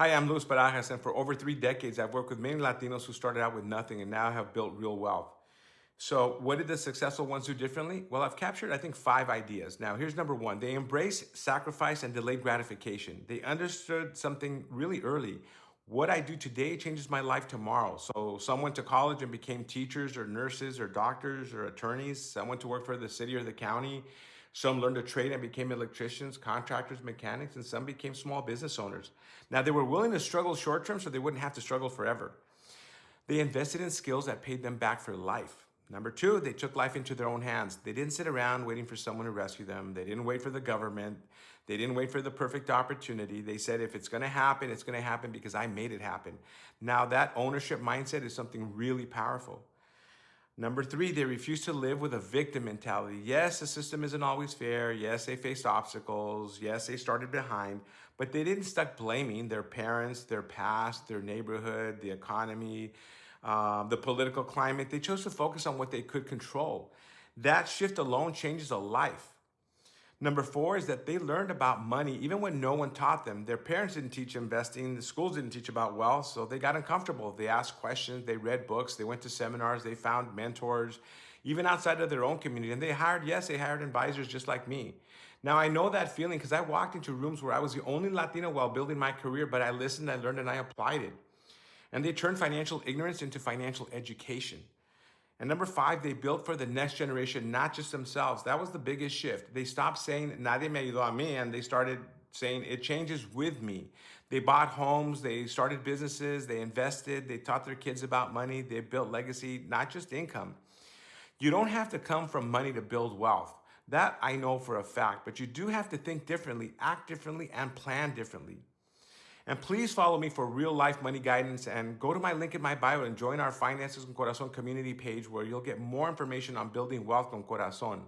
Hi, I'm Luis Barajas, and for over 3 decades, I've worked with many Latinos who started out with nothing and now have built real wealth. So, what did the successful ones do differently? Well, I've captured, I think, 5 ideas. Now, here's number one: they embraced sacrifice and delayed gratification. They understood something really early. What I do today changes my life tomorrow. So, some went to college and became teachers or nurses or doctors or attorneys. Some went to work for the city or the county. Some learned a trade and became electricians, contractors, mechanics, and some became small business owners. Now, they were willing to struggle short term so they wouldn't have to struggle forever. They invested in skills that paid them back for life. Number two, they took life into their own hands. They didn't sit around waiting for someone to rescue them. They didn't wait for the government. They didn't wait for the perfect opportunity. They said, if it's going to happen, it's going to happen because I made it happen. Now, that ownership mindset is something really powerful. Number three, they refuse to live with a victim mentality. Yes, the system isn't always fair. Yes, they faced obstacles. Yes, they started behind, but they didn't stuck blaming their parents, their past, their neighborhood, the economy, the political climate. They chose to focus on what they could control. That shift alone changes a life. Number four is that they learned about money even when no one taught them. Their parents didn't teach investing, the schools didn't teach about wealth, so they got uncomfortable. They asked questions, they read books, they went to seminars, they found mentors, even outside of their own community. And they hired advisors just like me. Now, I know that feeling because I walked into rooms where I was the only Latino while building my career, but I listened, I learned, and I applied it. And they turned financial ignorance into financial education. And number five, they built for the next generation, not just themselves. That was the biggest shift. They stopped saying, nadie me ayudó a mí, and they started saying, it changes with me. They bought homes, they started businesses, they invested, they taught their kids about money, they built legacy, not just income. You don't have to come from money to build wealth. That I know for a fact, but you do have to think differently, act differently, and plan differently. And please follow me for real life money guidance and go to my link in my bio and join our Finances con Corazon community page where you'll get more information on building wealth con Corazon.